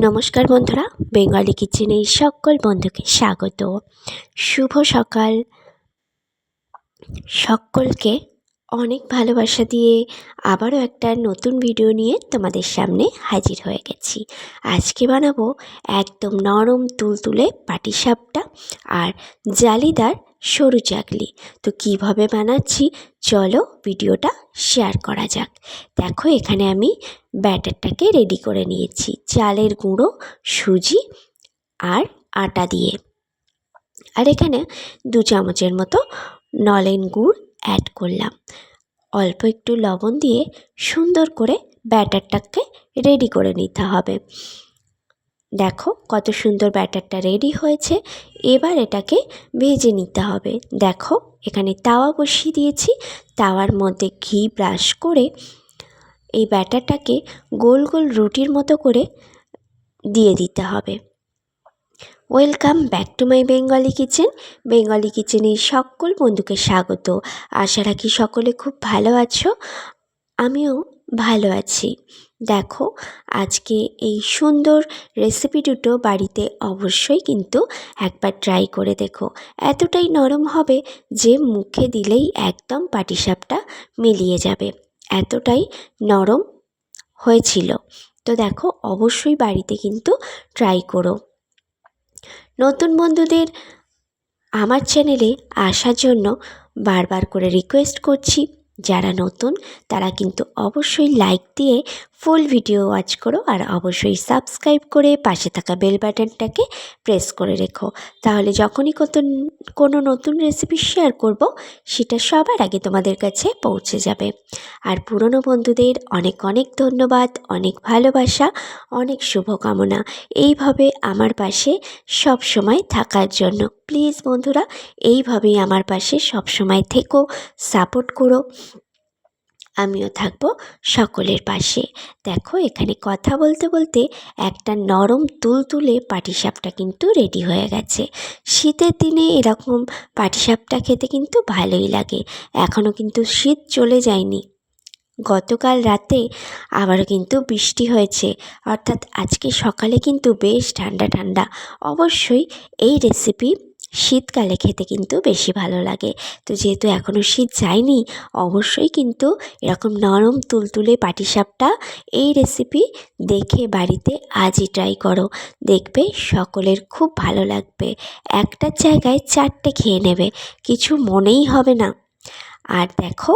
নমস্কার বন্ধুরা, বেঙ্গলি কিচেনে সকল বন্ধুকে স্বাগত। শুভ সকাল। সকলকে অনেক ভালোবাসা দিয়ে আবারও একটা নতুন ভিডিও নিয়ে তোমাদের সামনে হাজির হয়ে গেছি। আজকে বানাবো একদম নরম তুলতুলে পাটিসাপটা আর জালিদার সরু চাকলি। তো কিভাবে বানাচ্ছি চলো ভিডিওটা শেয়ার করা যাক। দেখো, এখানে আমি ব্যাটারটাকে রেডি করে নিয়েছি চালের গুঁড়ো, সুজি আর আটা দিয়ে। আর এখানে 2 চামচের মতো নলেন গুড় অ্যাড করলাম। অল্প একটু লবণ দিয়ে সুন্দর করে ব্যাটারটাকে রেডি করে নিতে হবে। দেখো কত সুন্দর ব্যাটারটা রেডি হয়েছে। এবার এটাকে ভেজে নিতে হবে। দেখো এখানে তাওয়া বসিয়ে দিয়েছি। তাওয়ার মধ্যে ঘি ব্রাশ করে এই ব্যাটারটাকে গোল গোল রুটির মতো করে দিয়ে দিতে হবে। Welcome back to my Bengali kitchen. Bengali কিচেনে সকল বন্ধুকে স্বাগত। আশা রাখি সকলে খুব ভালো আছো, আমিও ভালো আছি। দেখো আজকে এই সুন্দর রেসিপি দুটো বাড়িতে অবশ্যই কিন্তু একবার ট্রাই করে দেখো। এতটাই নরম হবে যে মুখে দিলেই একদম পাটিসাপটা মিলিয়ে যাবে, এতটাই নরম হয়েছিল। তো দেখো অবশ্যই বাড়িতে কিন্তু ট্রাই করো। নতুন বন্ধুদের আমার চ্যানেলে আসার জন্য বারবার করে রিকোয়েস্ট করছি, যারা নতুন তারা কিন্তু অবশ্যই লাইক দিয়ে ফুল ভিডিও ওয়াচ করো আর অবশ্যই সাবস্ক্রাইব করে পাশে থাকা বেল বাটনটাকে প্রেস করে রেখো। তাহলে যখনই কোনো নতুন রেসিপি শেয়ার করব সেটা সবার আগে তোমাদের কাছে পৌঁছে যাবে। আর পুরনো বন্ধুদের অনেক অনেক ধন্যবাদ, অনেক ভালোবাসা, অনেক শুভকামনা এইভাবে আমার পাশে সব সময় থাকার জন্য। প্লিজ বন্ধুরা এইভাবেই আমার পাশে সব সময় থেকো, সাপোর্ট করো, আমিও থাকবো সকলের পাশে। দেখো এখানে কথা বলতে বলতে একটা নরম তুলতুলে পাটিসাপটা কিন্তু রেডি হয়ে গেছে। শীতের দিনে এরকম পাটিসাপটা খেতে কিন্তু ভালোই লাগে। এখনও কিন্তু শীত চলে যায়নি। গতকাল রাতে আবারও কিন্তু বৃষ্টি হয়েছে, অর্থাৎ আজকে সকালে কিন্তু বেশ ঠান্ডা ঠান্ডা। অবশ্যই এই রেসিপি শীতকালে খেতে কিন্তু বেশি ভালো লাগে। তো যেহেতু এখনও শীত যায়নি, অবশ্যই কিন্তু এরকম নরম তুলতুলে পাটিসাপটা এই রেসিপি দেখে বাড়িতে আজই ট্রাই করো। দেখবে সকলের খুব ভালো লাগবে। একটার জায়গায় 4টে খেয়ে নেবে, কিছু মনেই হবে না। আর দেখো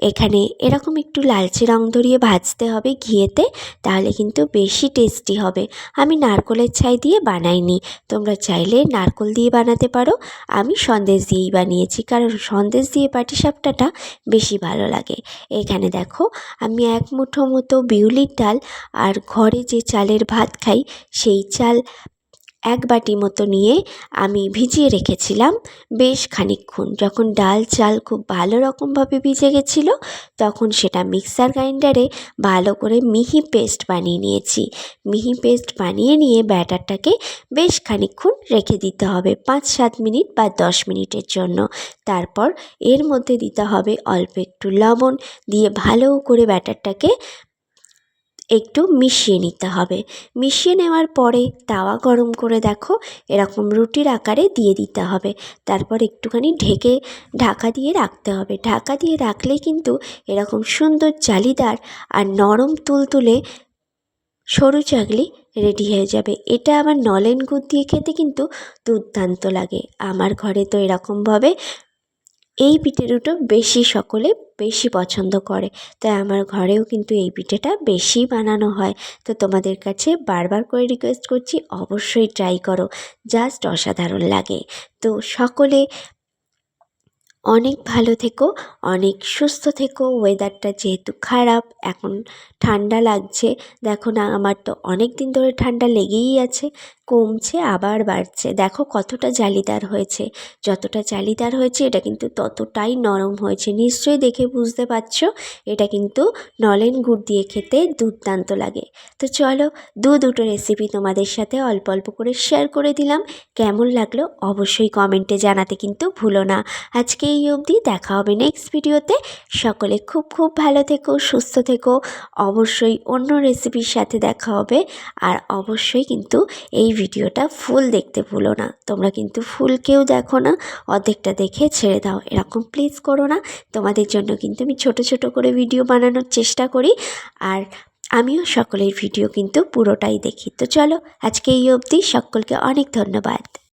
এখানে এরকম একটু লালচে রং ধরিয়ে ভাজতে হবে ঘিয়েতে, তাহলে কিন্তু বেশি টেস্টি হবে। আমি নারকেলের ছাই দিয়ে বানাইনি, তোমরা চাইলে নারকেল দিয়ে বানাতে পারো। আমি সন্দেশ দিয়েই বানিয়েছি, কারণ সন্দেশ দিয়ে পাটিসাপটাটা বেশি ভালো লাগে। এখানে দেখো আমি 1 মুঠো মতো বিউলির ডাল আর ঘরে যে চালের ভাত খাই সেই চাল 1 বাটি মতো নিয়ে আমি ভিজিয়ে রেখেছিলাম বেশ খানিকক্ষণ। যখন ডাল চাল খুব ভালো রকমভাবে ভিজে গেছিলো তখন সেটা মিক্সার গ্রাইন্ডারে ভালো করে মিহি পেস্ট বানিয়ে নিয়েছি। মিহি পেস্ট বানিয়ে নিয়ে ব্যাটারটাকে বেশ খানিকক্ষণ রেখে দিতে হবে, 5-7 মিনিট বা 10 মিনিটের জন্য। তারপর এর মধ্যে দিতে হবে অল্প একটু লবণ, দিয়ে ভালো করে ব্যাটারটাকে একটু মিশিয়ে নিতে হবে। মিশিয়ে নেওয়ার পরে তাওয়া গরম করে দেখো এরকম রুটির আকারে দিয়ে দিতে হবে। তারপর একটুখানি ঢাকা দিয়ে রাখতে হবে। ঢাকা দিয়ে রাখলেই কিন্তু এরকম সুন্দর জালিদার আর নরম তুলতুলে সরু চাকলি রেডি হয়ে যাবে। এটা আবার নলেন গুড় দিয়ে খেতে কিন্তু দুর্দান্ত লাগে। আমার ঘরে তো এরকমভাবে এই পিঠে দুটো সকলে বেশি পছন্দ করে, তাই আমার ঘরেও কিন্তু এই পিঠেটা বেশি বানানো হয়। তো তোমাদের কাছে বারবার করে রিকোয়েস্ট করছি, অবশ্যই ট্রাই করো, জাস্ট অসাধারণ লাগে। তো সকলে অনেক ভালো থেকো, অনেক সুস্থ থেকো। ওয়েদারটা যেহেতু খারাপ, এখন ঠান্ডা লাগছে। দেখো না, আমার তো অনেক দিন ধরে ঠান্ডা লেগেই আছে, কমছে আবার বাড়ছে। দেখো কতটা জালিদার হয়েছে। যতটা জালিদার হয়েছে এটা কিন্তু ততটাই নরম হয়েছে। নিশ্চয়ই দেখে বুঝতে পারছো এটা কিন্তু নলেন গুড় দিয়ে খেতে দুর্দান্ত লাগে। তো চলো দুটো রেসিপি তোমাদের সাথে অল্প অল্প করে শেয়ার করে দিলাম। কেমন লাগলো অবশ্যই কমেন্টে জানাতে কিন্তু ভুলো না। আজকে এই অবধি, দেখা হবে নেক্সট ভিডিওতে। সকলে খুব খুব ভালো থেকো, সুস্থ থেকো। অবশ্যই অন্য রেসিপির সাথে দেখা হবে। আর অবশ্যই কিন্তু এই ভিডিওটা ফুল দেখতে ভুলো না। তোমরা কিন্তু ফুল কেউ দেখো না, অর্ধেকটা দেখে ছেড়ে দাও, এরকম প্লিজ করো না। তোমাদের জন্য কিন্তু আমি ছোট ছোট করে ভিডিও বানানোর চেষ্টা করি, আর আমিও সকলের ভিডিও কিন্তু পুরোটাই দেখি। তো চলো আজকে এই অবধি, সকলকে অনেক ধন্যবাদ।